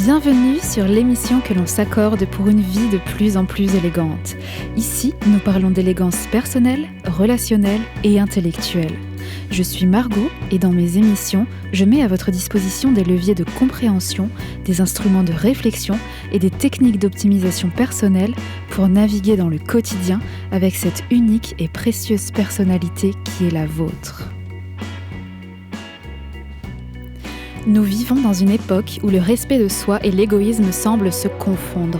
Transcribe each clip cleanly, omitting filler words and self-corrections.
Bienvenue sur l'émission que l'on s'accorde pour une vie de plus en plus élégante. Ici, nous parlons d'élégance personnelle, relationnelle et intellectuelle. Je suis Margot et dans mes émissions, je mets à votre disposition des leviers de compréhension, des instruments de réflexion et des techniques d'optimisation personnelle pour naviguer dans le quotidien avec cette unique et précieuse personnalité qui est la vôtre. Nous vivons dans une époque où le respect de soi et l'égoïsme semblent se confondre.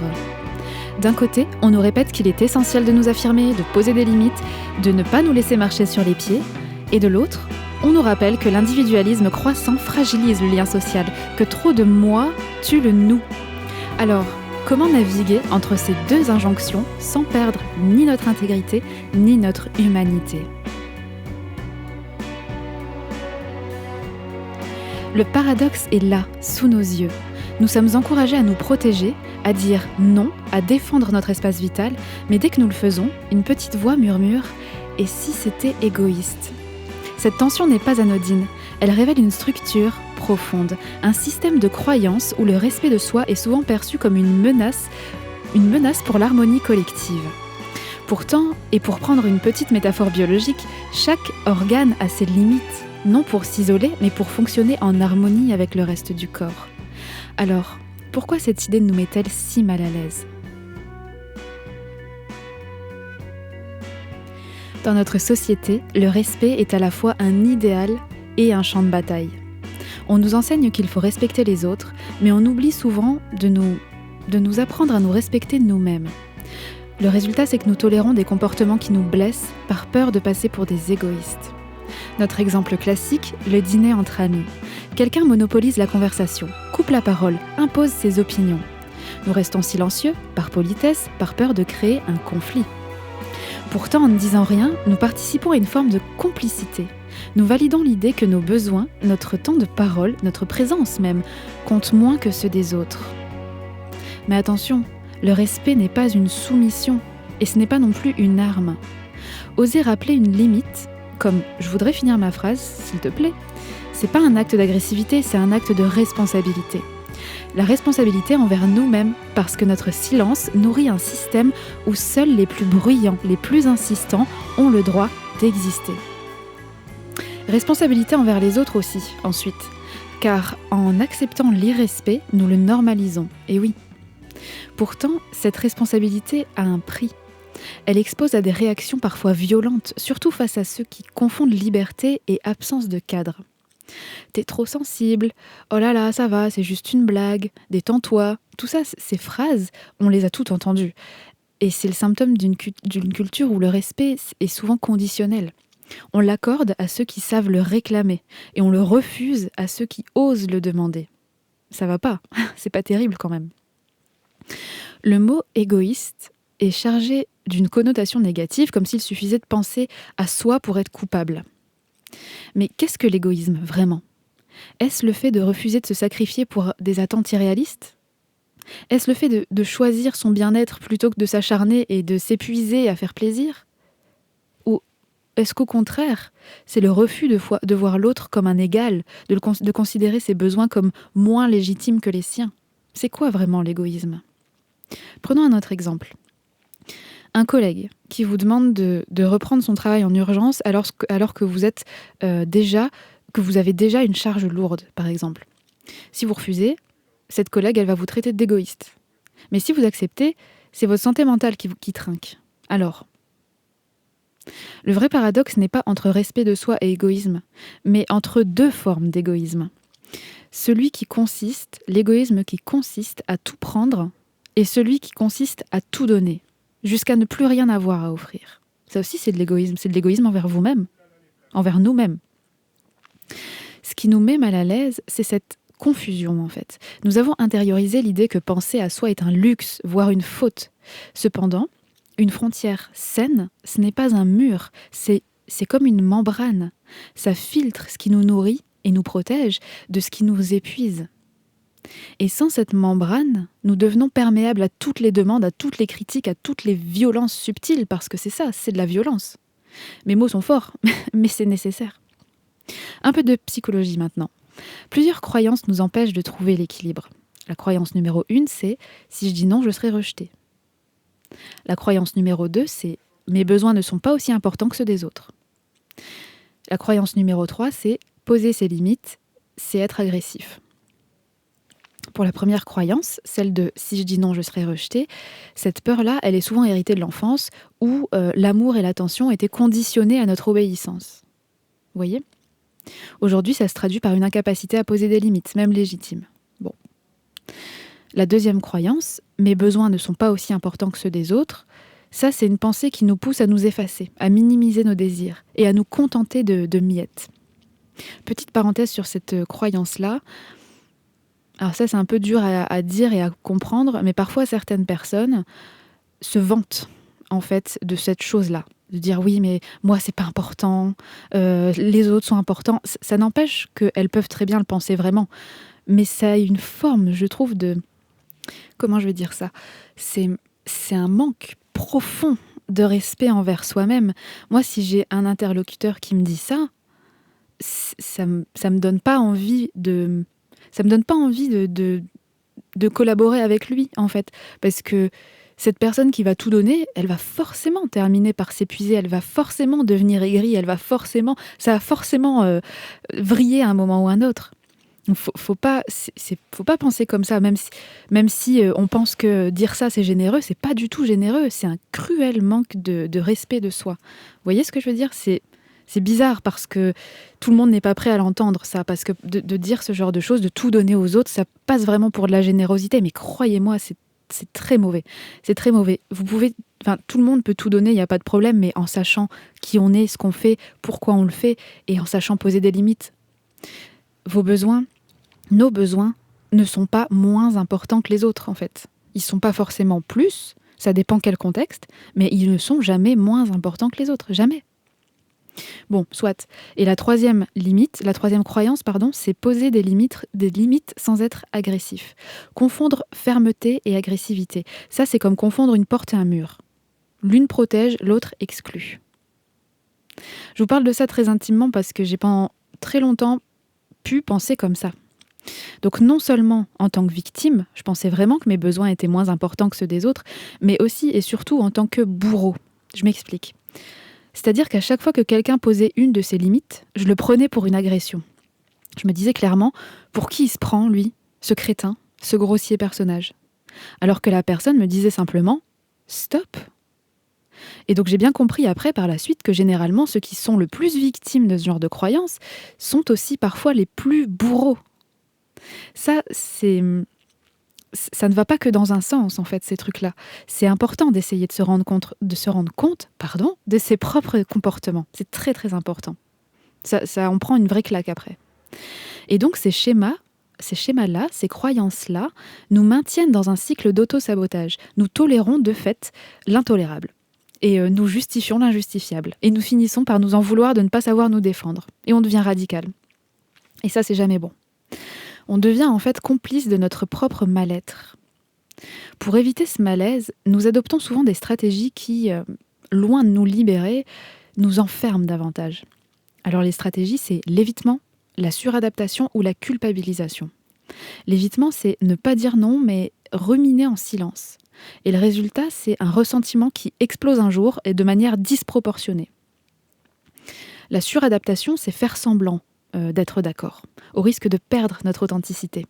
D'un côté, on nous répète qu'il est essentiel de nous affirmer, de poser des limites, de ne pas nous laisser marcher sur les pieds. Et de l'autre, on nous rappelle que l'individualisme croissant fragilise le lien social, que trop de moi tue le nous. Alors, comment naviguer entre ces deux injonctions sans perdre ni notre intégrité, ni notre humanité ? Le paradoxe est là, sous nos yeux. Nous sommes encouragés à nous protéger, à dire non, à défendre notre espace vital, mais dès que nous le faisons, une petite voix murmure « Et si c'était égoïste ?» Cette tension n'est pas anodine, elle révèle une structure profonde, un système de croyances où le respect de soi est souvent perçu comme une menace pour l'harmonie collective. Pourtant, et pour prendre une petite métaphore biologique, chaque organe a ses limites. Non pour s'isoler, mais pour fonctionner en harmonie avec le reste du corps. Alors, pourquoi cette idée nous met-elle si mal à l'aise ? Dans notre société, le respect est à la fois un idéal et un champ de bataille. On nous enseigne qu'il faut respecter les autres, mais on oublie souvent de nous apprendre à nous respecter nous-mêmes. Le résultat, c'est que nous tolérons des comportements qui nous blessent par peur de passer pour des égoïstes. Notre exemple classique, le dîner entre amis. Quelqu'un monopolise la conversation, coupe la parole, impose ses opinions. Nous restons silencieux, par politesse, par peur de créer un conflit. Pourtant, en ne disant rien, nous participons à une forme de complicité. Nous validons l'idée que nos besoins, notre temps de parole, notre présence même, comptent moins que ceux des autres. Mais attention, le respect n'est pas une soumission, et ce n'est pas non plus une arme. Oser rappeler une limite, comme « je voudrais finir ma phrase, s'il te plaît », c'est pas un acte d'agressivité, c'est un acte de responsabilité. La responsabilité envers nous-mêmes, parce que notre silence nourrit un système où seuls les plus bruyants, les plus insistants ont le droit d'exister. Responsabilité envers les autres aussi, ensuite, car en acceptant l'irrespect, nous le normalisons, et oui. Pourtant, cette responsabilité a un prix. Elle expose à des réactions parfois violentes, surtout face à ceux qui confondent liberté et absence de cadre. T'es trop sensible, oh là là, ça va, c'est juste une blague, détends-toi. Tout ça, ces phrases, on les a toutes entendues. Et c'est le symptôme d'une culture où le respect est souvent conditionnel. On l'accorde à ceux qui savent le réclamer et on le refuse à ceux qui osent le demander. Ça va pas, c'est pas terrible quand même. Le mot égoïste est chargé d'une connotation négative, comme s'il suffisait de penser à soi pour être coupable. Mais qu'est-ce que l'égoïsme, vraiment ? Est-ce le fait de refuser de se sacrifier pour des attentes irréalistes ? Est-ce le fait de choisir son bien-être plutôt que de s'acharner et de s'épuiser à faire plaisir ? Ou est-ce qu'au contraire, c'est le refus de voir l'autre comme un égal, de considérer ses besoins comme moins légitimes que les siens ? C'est quoi vraiment l'égoïsme ? Prenons un autre exemple. Un collègue qui vous demande de reprendre son travail en urgence alors que vous avez déjà une charge lourde, par exemple. Si vous refusez, cette collègue, elle va vous traiter d'égoïste. Mais si vous acceptez, c'est votre santé mentale qui trinque. Alors, le vrai paradoxe n'est pas entre respect de soi et égoïsme, mais entre deux formes d'égoïsme. L'égoïsme qui consiste à tout prendre et celui qui consiste à tout donner, jusqu'à ne plus rien avoir à offrir. Ça aussi, c'est de l'égoïsme envers vous-même, envers nous-mêmes. Ce qui nous met mal à l'aise, c'est cette confusion, en fait. Nous avons intériorisé l'idée que penser à soi est un luxe, voire une faute. Cependant, une frontière saine, ce n'est pas un mur, c'est comme une membrane. Ça filtre ce qui nous nourrit et nous protège de ce qui nous épuise. Et sans cette membrane, nous devenons perméables à toutes les demandes, à toutes les critiques, à toutes les violences subtiles, parce que c'est ça, c'est de la violence. Mes mots sont forts, mais c'est nécessaire. Un peu de psychologie maintenant. Plusieurs croyances nous empêchent de trouver l'équilibre. La croyance numéro 1, c'est « si je dis non, je serai rejeté ». La croyance numéro 2, c'est « mes besoins ne sont pas aussi importants que ceux des autres ». La croyance numéro 3, c'est « poser ses limites, c'est être agressif ». Pour la première croyance, celle de « si je dis non, je serai rejeté », cette peur-là, elle est souvent héritée de l'enfance où l'amour et l'attention étaient conditionnés à notre obéissance. Vous voyez ? Aujourd'hui, ça se traduit par une incapacité à poser des limites, même légitimes. Bon. La deuxième croyance, « mes besoins ne sont pas aussi importants que ceux des autres », ça, c'est une pensée qui nous pousse à nous effacer, à minimiser nos désirs et à nous contenter de miettes. Petite parenthèse sur cette croyance-là. Alors ça, c'est un peu dur à dire et à comprendre, mais parfois certaines personnes se vantent en fait de cette chose-là. De dire oui, mais moi, c'est pas important, les autres sont importants. Ça n'empêche qu'elles peuvent très bien le penser vraiment. Mais ça a une forme, je trouve, de... Comment je vais dire ça ? C'est un manque profond de respect envers soi-même. Moi, si j'ai un interlocuteur qui me dit ça, ça me donne pas envie de... Ça me donne pas envie de collaborer avec lui, en fait. Parce que cette personne qui va tout donner, elle va forcément terminer par s'épuiser, elle va forcément devenir aigrie, ça va forcément vriller à un moment ou à un autre. Faut pas penser comme ça, même si on pense que dire ça c'est généreux, c'est pas du tout généreux, c'est un cruel manque de respect de soi. Vous voyez ce que je veux dire ? C'est bizarre parce que tout le monde n'est pas prêt à l'entendre, ça, parce que de dire ce genre de choses, de tout donner aux autres, ça passe vraiment pour de la générosité, mais croyez-moi, c'est très mauvais. C'est très mauvais. Tout le monde peut tout donner, il n'y a pas de problème, mais en sachant qui on est, ce qu'on fait, pourquoi on le fait, et en sachant poser des limites. Nos besoins ne sont pas moins importants que les autres, en fait. Ils ne sont pas forcément plus, ça dépend quel contexte, mais ils ne sont jamais moins importants que les autres, jamais. Bon, soit. Et la troisième croyance, c'est poser des limites sans être agressif. Confondre fermeté et agressivité. Ça, c'est comme confondre une porte et un mur. L'une protège, l'autre exclut. Je vous parle de ça très intimement parce que j'ai pendant très longtemps pu penser comme ça. Donc non seulement en tant que victime, je pensais vraiment que mes besoins étaient moins importants que ceux des autres, mais aussi et surtout en tant que bourreau. Je m'explique. C'est-à-dire qu'à chaque fois que quelqu'un posait une de ses limites, je le prenais pour une agression. Je me disais clairement, pour qui il se prend, lui, ce crétin, ce grossier personnage ? Alors que la personne me disait simplement « stop ». Et donc j'ai bien compris après, par la suite, que généralement, ceux qui sont le plus victimes de ce genre de croyances sont aussi parfois les plus bourreaux. Ça ne va pas que dans un sens, en fait, ces trucs-là. C'est important d'essayer de se rendre compte de ses propres comportements. C'est très, très important. Ça on prend une vraie claque après. Et donc, ces schémas-là, ces croyances-là, nous maintiennent dans un cycle d'auto-sabotage. Nous tolérons, de fait, l'intolérable. Et nous justifions l'injustifiable. Et nous finissons par nous en vouloir de ne pas savoir nous défendre. Et on devient radical. Et ça, c'est jamais bon. On devient en fait complice de notre propre mal-être. Pour éviter ce malaise, nous adoptons souvent des stratégies qui, loin de nous libérer, nous enferment davantage. Alors les stratégies, c'est l'évitement, la suradaptation ou la culpabilisation. L'évitement, c'est ne pas dire non, mais ruminer en silence. Et le résultat, c'est un ressentiment qui explose un jour et de manière disproportionnée. La suradaptation, c'est faire semblant d'être d'accord, au risque de perdre notre authenticité.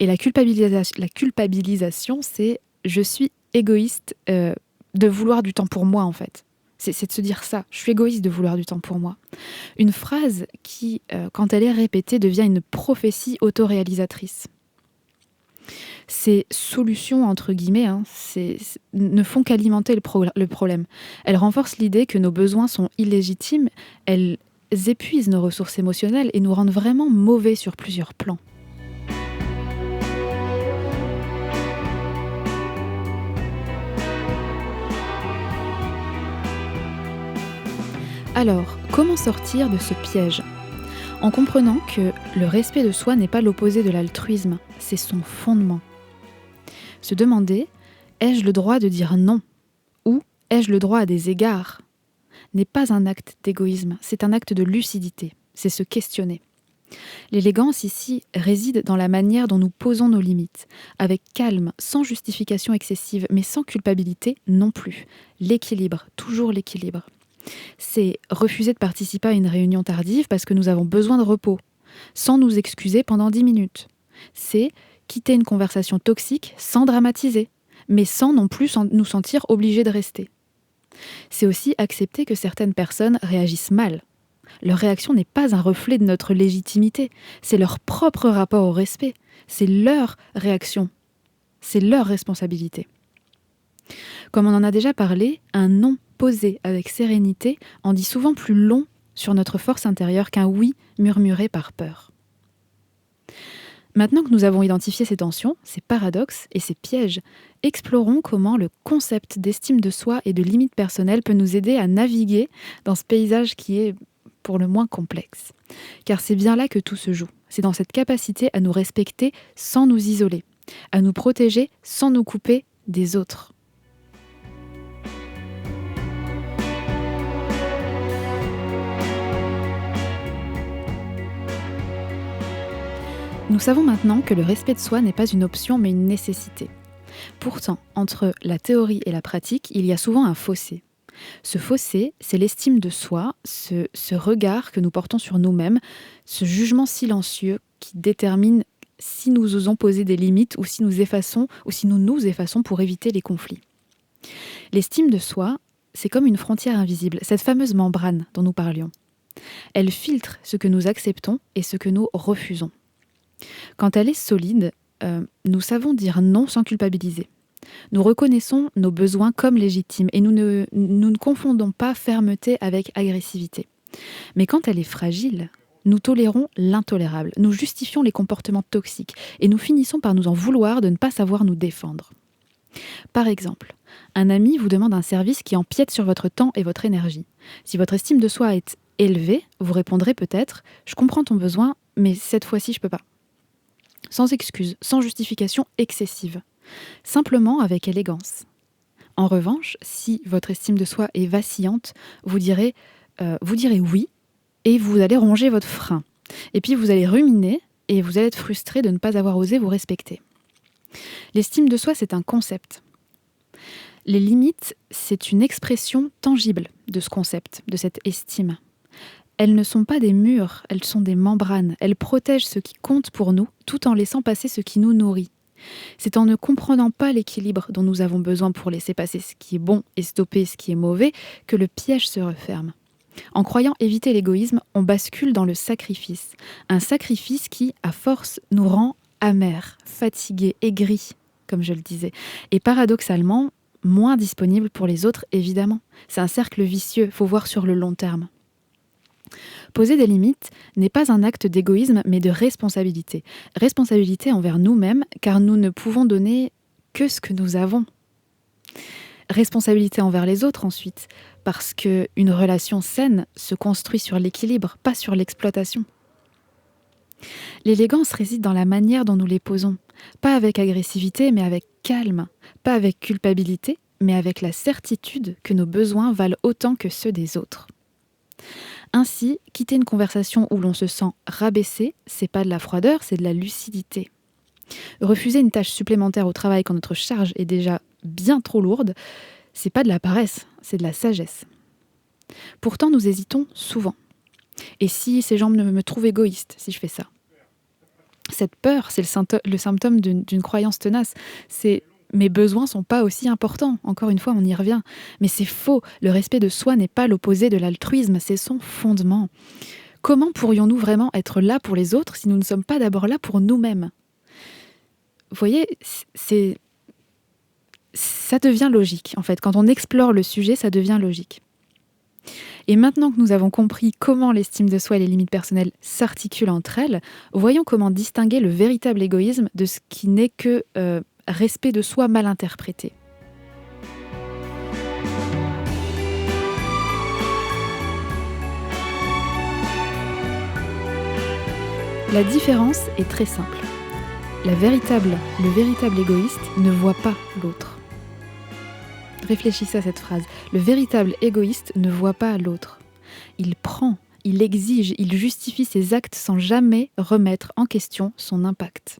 Et la culpabilisation, c'est « je suis égoïste de vouloir du temps pour moi » en fait. C'est de se dire ça, je suis égoïste de vouloir du temps pour moi. Une phrase qui, quand elle est répétée, devient une prophétie autoréalisatrice. Ces solutions, entre guillemets, ne font qu'alimenter le problème. Elles renforcent l'idée que nos besoins sont illégitimes, elles épuisent nos ressources émotionnelles et nous rendent vraiment mauvais sur plusieurs plans. Alors, comment sortir de ce piège ? En comprenant que le respect de soi n'est pas l'opposé de l'altruisme, c'est son fondement. Se demander « ai-je le droit de dire non ?» ou « ai-je le droit à des égards ?» n'est pas un acte d'égoïsme, c'est un acte de lucidité, c'est se questionner. L'élégance ici réside dans la manière dont nous posons nos limites, avec calme, sans justification excessive, mais sans culpabilité non plus. L'équilibre, toujours l'équilibre. C'est refuser de participer à une réunion tardive parce que nous avons besoin de repos, sans nous excuser pendant 10 minutes. C'est quitter une conversation toxique sans dramatiser, mais sans non plus nous sentir obligés de rester. C'est aussi accepter que certaines personnes réagissent mal. Leur réaction n'est pas un reflet de notre légitimité, c'est leur propre rapport au respect, c'est leur réaction, c'est leur responsabilité. Comme on en a déjà parlé, un non posé avec sérénité en dit souvent plus long sur notre force intérieure qu'un oui murmuré par peur. Maintenant que nous avons identifié ces tensions, ces paradoxes et ces pièges, explorons comment le concept d'estime de soi et de limites personnelles peut nous aider à naviguer dans ce paysage qui est pour le moins complexe. Car c'est bien là que tout se joue. C'est dans cette capacité à nous respecter sans nous isoler, à nous protéger sans nous couper des autres. Nous savons maintenant que le respect de soi n'est pas une option mais une nécessité. Pourtant, entre la théorie et la pratique, il y a souvent un fossé. Ce fossé, c'est l'estime de soi, ce regard que nous portons sur nous-mêmes, ce jugement silencieux qui détermine si nous osons poser des limites ou si nous nous effaçons pour éviter les conflits. L'estime de soi, c'est comme une frontière invisible, cette fameuse membrane dont nous parlions. Elle filtre ce que nous acceptons et ce que nous refusons. Quand elle est solide, nous savons dire non sans culpabiliser. Nous reconnaissons nos besoins comme légitimes et nous ne confondons pas fermeté avec agressivité. Mais quand elle est fragile, nous tolérons l'intolérable, nous justifions les comportements toxiques et nous finissons par nous en vouloir de ne pas savoir nous défendre. Par exemple, un ami vous demande un service qui empiète sur votre temps et votre énergie. Si votre estime de soi est élevée, vous répondrez peut-être « Je comprends ton besoin, mais cette fois-ci, je ne peux pas ». Sans excuse, sans justification excessive. Simplement avec élégance. En revanche, si votre estime de soi est vacillante, vous direz oui et vous allez ronger votre frein. Et puis vous allez ruminer et vous allez être frustré de ne pas avoir osé vous respecter. L'estime de soi, c'est un concept. Les limites, c'est une expression tangible de ce concept, de cette estime. Elles ne sont pas des murs, elles sont des membranes. Elles protègent ce qui compte pour nous, tout en laissant passer ce qui nous nourrit. C'est en ne comprenant pas l'équilibre dont nous avons besoin pour laisser passer ce qui est bon et stopper ce qui est mauvais que le piège se referme. En croyant éviter l'égoïsme, on bascule dans le sacrifice. Un sacrifice qui, à force, nous rend amers, fatigués, aigris, comme je le disais. Et paradoxalement, moins disponibles pour les autres, évidemment. C'est un cercle vicieux, faut voir sur le long terme. Poser des limites n'est pas un acte d'égoïsme, mais de responsabilité. Responsabilité envers nous-mêmes, car nous ne pouvons donner que ce que nous avons. Responsabilité envers les autres ensuite, parce qu'une relation saine se construit sur l'équilibre, pas sur l'exploitation. L'élégance réside dans la manière dont nous les posons, pas avec agressivité, mais avec calme, pas avec culpabilité, mais avec la certitude que nos besoins valent autant que ceux des autres. Ainsi, quitter une conversation où l'on se sent rabaissé, c'est pas de la froideur, c'est de la lucidité. Refuser une tâche supplémentaire au travail quand notre charge est déjà bien trop lourde, c'est pas de la paresse, c'est de la sagesse. Pourtant, nous hésitons souvent. Et si ces gens me trouvent égoïste, si je fais ça? Cette peur, c'est le symptôme d'une croyance tenace. C'est mes besoins sont pas aussi importants. Encore une fois, on y revient. Mais c'est faux. Le respect de soi n'est pas l'opposé de l'altruisme, c'est son fondement. Comment pourrions-nous vraiment être là pour les autres si nous ne sommes pas d'abord là pour nous-mêmes? Vous voyez, ça devient logique, en fait. Quand on explore le sujet, ça devient logique. Et maintenant que nous avons compris comment l'estime de soi et les limites personnelles s'articulent entre elles, voyons comment distinguer le véritable égoïsme de ce qui n'est que respect de soi mal interprété. La différence est très simple. Le véritable égoïste ne voit pas l'autre. Réfléchissez à cette phrase. Le véritable égoïste ne voit pas l'autre. Il prend, il exige, il justifie ses actes sans jamais remettre en question son impact.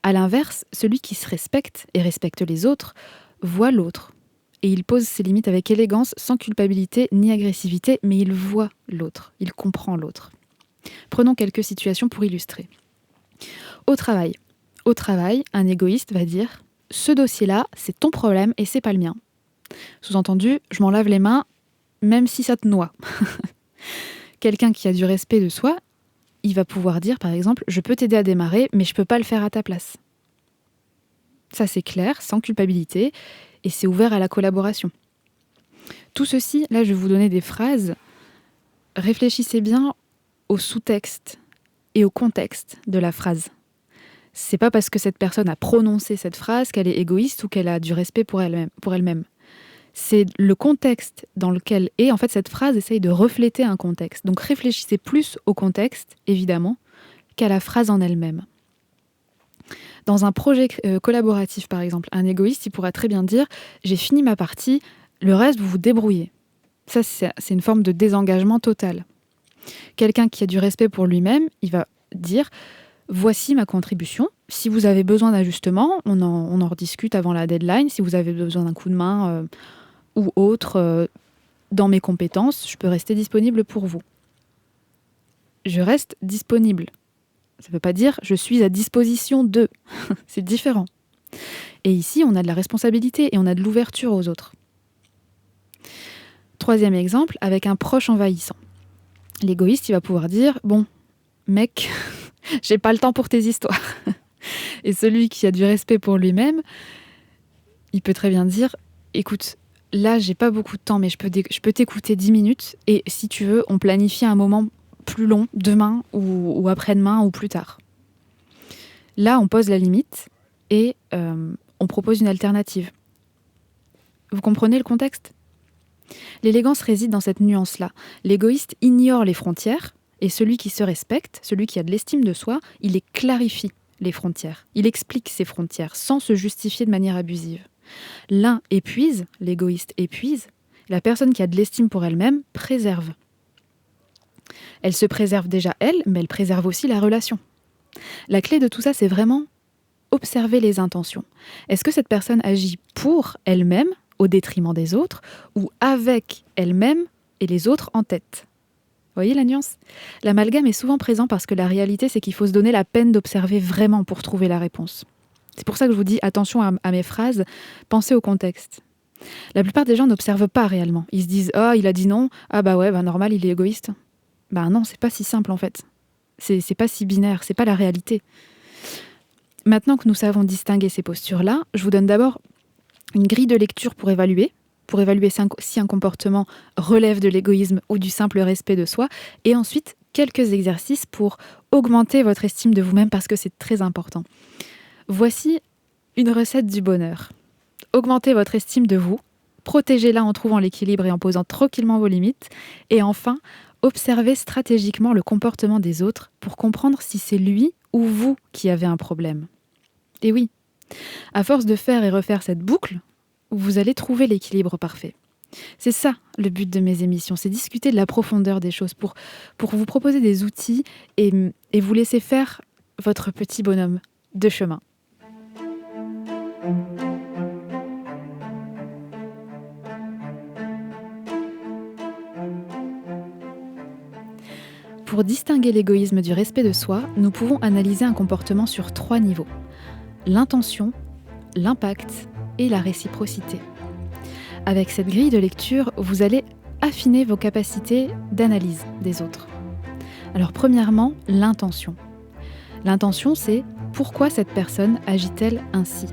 À l'inverse, celui qui se respecte et respecte les autres voit l'autre. Et il pose ses limites avec élégance, sans culpabilité ni agressivité, mais il voit l'autre, il comprend l'autre. Prenons quelques situations pour illustrer. Au travail, un égoïste va dire « Ce dossier-là, c'est ton problème et c'est pas le mien. » Sous-entendu, je m'en lave les mains, même si ça te noie. Quelqu'un qui a du respect de soi, il va pouvoir dire par exemple « Je peux t'aider à démarrer, mais je peux pas le faire à ta place. » Ça c'est clair, sans culpabilité, et c'est ouvert à la collaboration. Tout ceci, là je vais vous donner des phrases. Réfléchissez bien au sous-texte et au contexte de la phrase. C'est pas parce que cette personne a prononcé cette phrase qu'elle est égoïste ou qu'elle a du respect pour elle-même. C'est le contexte dans lequel est, en fait, cette phrase essaye de refléter un contexte. Donc réfléchissez plus au contexte, évidemment, qu'à la phrase en elle-même. Dans un projet collaboratif, par exemple, un égoïste, il pourra très bien dire « J'ai fini ma partie, le reste, vous vous débrouillez ». Ça, c'est une forme de désengagement total. Quelqu'un qui a du respect pour lui-même, il va dire « Voici ma contribution. Si vous avez besoin d'ajustement, on en rediscute avant la deadline. Si vous avez besoin d'un coup de main ou autre dans mes compétences, je peux rester disponible pour vous. » Je reste disponible. Ça ne veut pas dire « je suis à disposition de ». C'est différent. Et ici, on a de la responsabilité et on a de l'ouverture aux autres. Troisième exemple, avec un proche envahissant. L'égoïste, il va pouvoir dire « Bon, mec, j'ai pas le temps pour tes histoires. » Et celui qui a du respect pour lui-même, il peut très bien dire « Écoute, là, j'ai pas beaucoup de temps, mais je peux t'écouter 10 minutes. Et si tu veux, on planifie un moment plus long, demain ou après-demain ou plus tard. » Là, on pose la limite et on propose une alternative. Vous comprenez le contexte ? L'élégance réside dans cette nuance-là. L'égoïste ignore les frontières et celui qui se respecte, celui qui a de l'estime de soi, il les clarifie, les frontières. Il explique ses frontières sans se justifier de manière abusive. L'un épuise, l'égoïste épuise, la personne qui a de l'estime pour elle-même préserve. Elle se préserve déjà elle, mais elle préserve aussi la relation. La clé de tout ça, c'est vraiment observer les intentions. Est-ce que cette personne agit pour elle-même, au détriment des autres, ou avec elle-même et les autres en tête ? Vous voyez la nuance ? L'amalgame est souvent présent parce que la réalité, c'est qu'il faut se donner la peine d'observer vraiment pour trouver la réponse. C'est pour ça que je vous dis attention à mes phrases, pensez au contexte. La plupart des gens n'observent pas réellement. Ils se disent « Ah, il a dit non, ah bah ouais, bah normal, il est égoïste. » Bah non, c'est pas si simple en fait. C'est pas si binaire, c'est pas la réalité. Maintenant que nous savons distinguer ces postures-là, je vous donne d'abord une grille de lecture pour évaluer si un comportement relève de l'égoïsme ou du simple respect de soi, et ensuite quelques exercices pour augmenter votre estime de vous-même parce que c'est très important. Voici une recette du bonheur. Augmentez votre estime de vous, protégez-la en trouvant l'équilibre et en posant tranquillement vos limites, et enfin, observez stratégiquement le comportement des autres pour comprendre si c'est lui ou vous qui avez un problème. Et oui, à force de faire et refaire cette boucle, vous allez trouver l'équilibre parfait. C'est ça le but de mes émissions, c'est discuter de la profondeur des choses pour vous proposer des outils et vous laisser faire votre petit bonhomme de chemin. Pour distinguer l'égoïsme du respect de soi, nous pouvons analyser un comportement sur 3 niveaux. L'intention, l'impact et la réciprocité. Avec cette grille de lecture, vous allez affiner vos capacités d'analyse des autres. Alors premièrement, l'intention. L'intention, c'est pourquoi cette personne agit-elle ainsi ?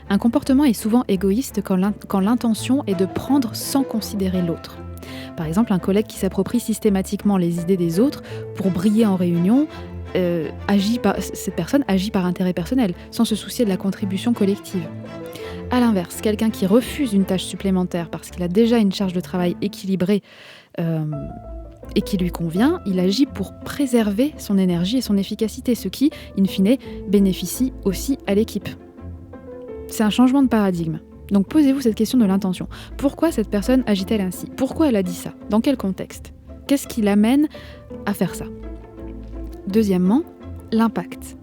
Un comportement est souvent égoïste quand l'intention est de prendre sans considérer l'autre. Par exemple, un collègue qui s'approprie systématiquement les idées des autres pour briller en réunion, cette personne agit par intérêt personnel, sans se soucier de la contribution collective. A l'inverse, quelqu'un qui refuse une tâche supplémentaire parce qu'il a déjà une charge de travail équilibrée et qui lui convient, il agit pour préserver son énergie et son efficacité, ce qui, in fine, bénéficie aussi à l'équipe. C'est un changement de paradigme. Donc posez-vous cette question de l'intention. Pourquoi cette personne agit-elle ainsi ? Pourquoi elle a dit ça ? Dans quel contexte ? Qu'est-ce qui l'amène à faire ça? Deuxièmement, l'impact.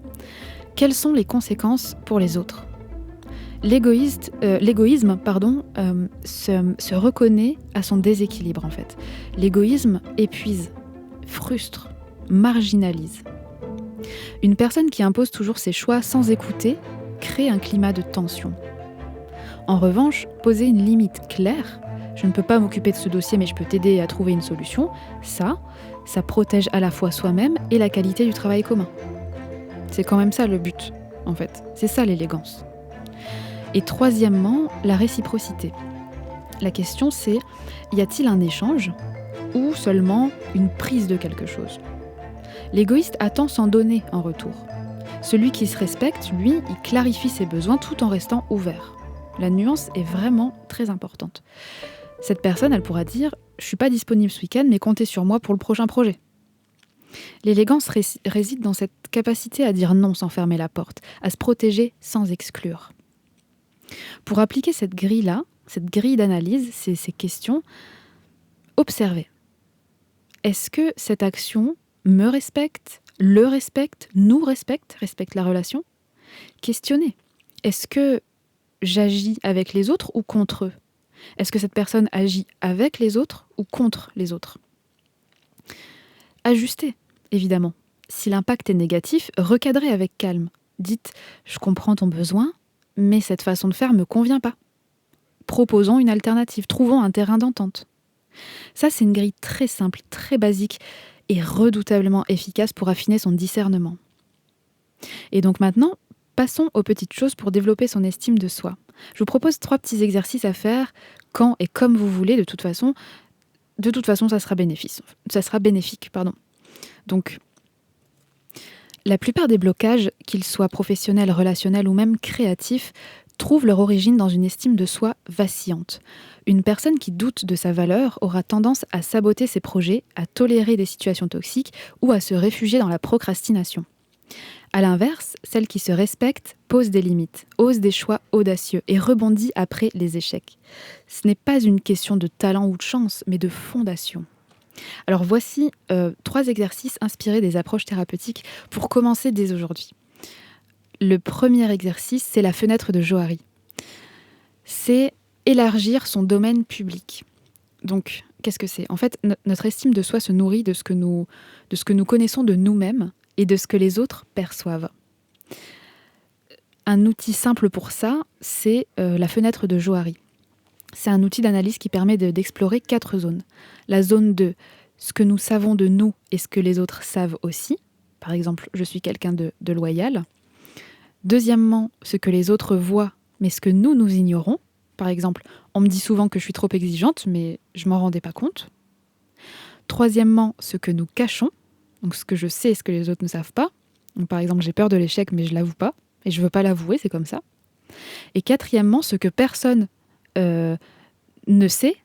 Quelles sont les conséquences pour les autres? L'égoïsme se reconnaît à son déséquilibre en fait. L'égoïsme épuise, frustre, marginalise. Une personne qui impose toujours ses choix sans écouter crée un climat de tension. En revanche, poser une limite claire, je ne peux pas m'occuper de ce dossier mais je peux t'aider à trouver une solution, ça protège à la fois soi-même et la qualité du travail commun. C'est quand même ça le but, en fait. C'est ça l'élégance. Et troisièmement, la réciprocité. La question c'est, y a-t-il un échange ou seulement une prise de quelque chose? L'égoïste attend sans donner en retour. Celui qui se respecte, lui, il clarifie ses besoins tout en restant ouvert. La nuance est vraiment très importante. Cette personne, elle pourra dire « Je suis pas disponible ce week-end, mais comptez sur moi pour le prochain projet ». L'élégance réside dans cette capacité à dire non sans fermer la porte, à se protéger sans exclure. Pour appliquer cette grille-là, cette grille d'analyse, ces questions, observez. Est-ce que cette action me respecte, le respecte, nous respecte la relation? Questionnez. Est-ce que j'agis avec les autres ou contre eux? Est-ce que cette personne agit avec les autres ou contre les autres? Ajustez, évidemment. Si l'impact est négatif, recadrez avec calme. Dites « Je comprends ton besoin, mais cette façon de faire ne me convient pas. » Proposons une alternative, trouvons un terrain d'entente. Ça, c'est une grille très simple, très basique et redoutablement efficace pour affiner son discernement. Et donc maintenant, passons aux petites choses pour développer son estime de soi. Je vous propose 3 petits exercices à faire quand et comme vous voulez. De toute façon, ça sera bénéfique. Donc, la plupart des blocages, qu'ils soient professionnels, relationnels ou même créatifs, trouvent leur origine dans une estime de soi vacillante. Une personne qui doute de sa valeur aura tendance à saboter ses projets, à tolérer des situations toxiques ou à se réfugier dans la procrastination. A l'inverse, celle qui se respecte pose des limites, ose des choix audacieux et rebondit après les échecs. Ce n'est pas une question de talent ou de chance, mais de fondation. Alors voici 3 exercices inspirés des approches thérapeutiques pour commencer dès aujourd'hui. Le premier exercice, c'est la fenêtre de Johari. C'est élargir son domaine public. Donc, qu'est-ce que c'est? En fait, notre estime de soi se nourrit de ce que nous connaissons de nous-mêmes et de ce que les autres perçoivent. Un outil simple pour ça, c'est la fenêtre de Johari. C'est un outil d'analyse qui permet d'explorer 4 zones. La zone de ce que nous savons de nous et ce que les autres savent aussi. Par exemple, je suis quelqu'un de loyal. Deuxièmement, ce que les autres voient, mais ce que nous ignorons. Par exemple, on me dit souvent que je suis trop exigeante, mais je m'en rendais pas compte. Troisièmement, ce que nous cachons. Donc ce que je sais et ce que les autres ne savent pas. Donc, par exemple, j'ai peur de l'échec, mais je l'avoue pas. Et je veux pas l'avouer, c'est comme ça. Et quatrièmement, ce que personne ne sait,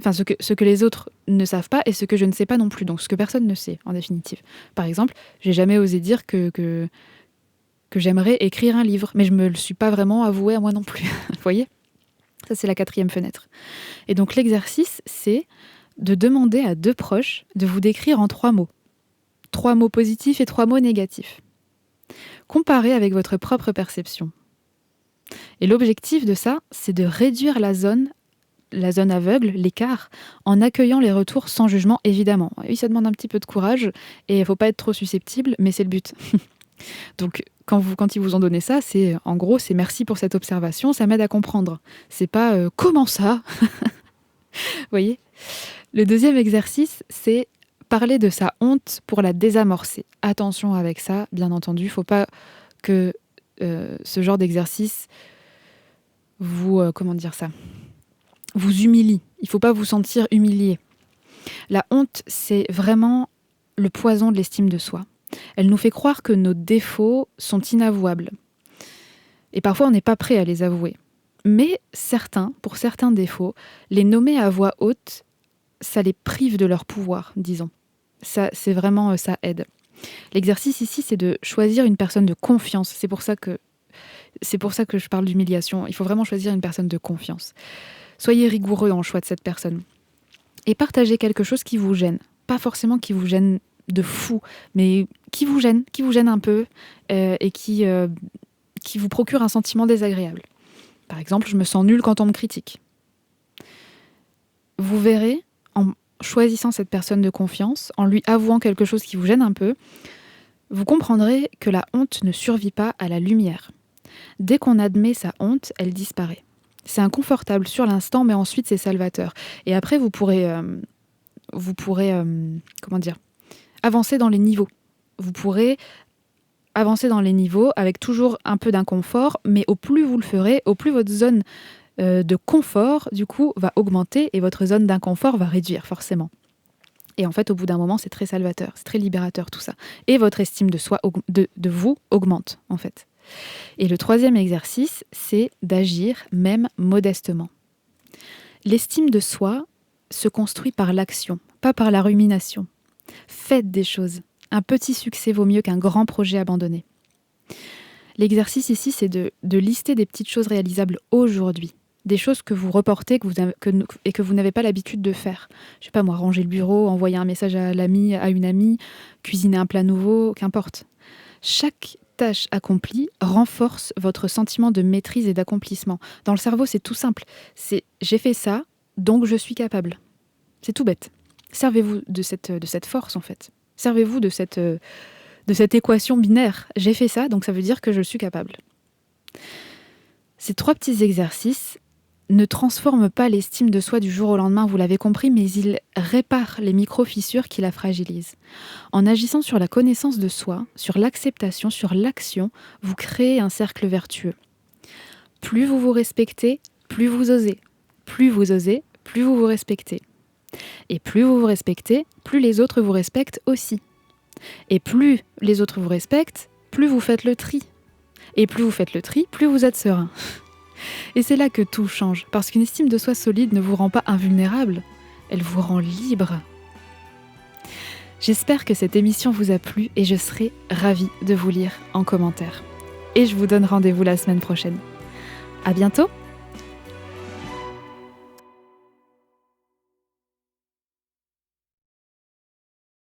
enfin ce que les autres ne savent pas et ce que je ne sais pas non plus. Donc ce que personne ne sait, en définitive. Par exemple, j'ai jamais osé dire que j'aimerais écrire un livre, mais je me le suis pas vraiment avoué à moi non plus. Vous voyez? Ça, c'est la 4e fenêtre. Et donc l'exercice, c'est de demander à 2 proches de vous décrire en 3 mots. 3 mots positifs et 3 mots négatifs. Comparez avec votre propre perception. Et l'objectif de ça, c'est de réduire la zone aveugle, l'écart, en accueillant les retours sans jugement, évidemment. Oui, ça demande un petit peu de courage, et il ne faut pas être trop susceptible, mais c'est le but. Donc, quand ils vous ont donné ça, c'est merci pour cette observation, ça m'aide à comprendre. C'est pas comment ça? Vous voyez? Le deuxième exercice, c'est parler de sa honte pour la désamorcer. Attention avec ça, bien entendu, il ne faut pas que ce genre d'exercice vous humilie. Il ne faut pas vous sentir humilié. La honte, c'est vraiment le poison de l'estime de soi. Elle nous fait croire que nos défauts sont inavouables. Et parfois, on n'est pas prêt à les avouer. Mais pour certains défauts, les nommer à voix haute, ça les prive de leur pouvoir, disons. Ça aide. L'exercice ici, c'est de choisir une personne de confiance. C'est pour ça que je parle d'humiliation. Il faut vraiment choisir une personne de confiance. Soyez rigoureux dans le choix de cette personne. Et partagez quelque chose qui vous gêne. pas forcément qui vous gêne de fou, mais qui vous gêne un peu et qui vous procure un sentiment désagréable. Par exemple, je me sens nulle quand on me critique. Vous verrez, en choisissant cette personne de confiance, en lui avouant quelque chose qui vous gêne un peu, vous comprendrez que la honte ne survit pas à la lumière. Dès qu'on admet sa honte, elle disparaît. C'est inconfortable sur l'instant, mais ensuite c'est salvateur. Et après, vous pourrez avancer dans les niveaux. Vous pourrez avancer dans les niveaux avec toujours un peu d'inconfort, mais au plus vous le ferez, au plus votre zone de confort, du coup, va augmenter et votre zone d'inconfort va réduire, forcément. Et en fait, au bout d'un moment, c'est très salvateur, c'est très libérateur, tout ça. Et votre estime de soi, de vous, augmente, en fait. Et le troisième exercice, c'est d'agir, même modestement. L'estime de soi se construit par l'action, pas par la rumination. Faites des choses. Un petit succès vaut mieux qu'un grand projet abandonné. L'exercice ici, c'est de lister des petites choses réalisables aujourd'hui. Des choses que vous reportez et que vous n'avez pas l'habitude de faire. Je sais pas moi, ranger le bureau, envoyer un message à une amie, cuisiner un plat nouveau, qu'importe. Chaque tâche accomplie renforce votre sentiment de maîtrise et d'accomplissement. Dans le cerveau, c'est tout simple. C'est j'ai fait ça, donc je suis capable. C'est tout bête. Servez-vous de cette force, en fait. Servez-vous de cette équation binaire. J'ai fait ça, donc ça veut dire que je suis capable. Ces 3 petits exercices ne transforment pas l'estime de soi du jour au lendemain, vous l'avez compris, mais ils réparent les micro-fissures qui la fragilisent. En agissant sur la connaissance de soi, sur l'acceptation, sur l'action, vous créez un cercle vertueux. Plus vous vous respectez, plus vous osez. Plus vous osez, plus vous vous respectez. Et plus vous vous respectez, plus les autres vous respectent aussi. Et plus les autres vous respectent, plus vous faites le tri. Et plus vous faites le tri, plus vous êtes serein. Et c'est là que tout change, parce qu'une estime de soi solide ne vous rend pas invulnérable, elle vous rend libre. J'espère que cette émission vous a plu et je serai ravie de vous lire en commentaire. Et je vous donne rendez-vous la semaine prochaine. À bientôt!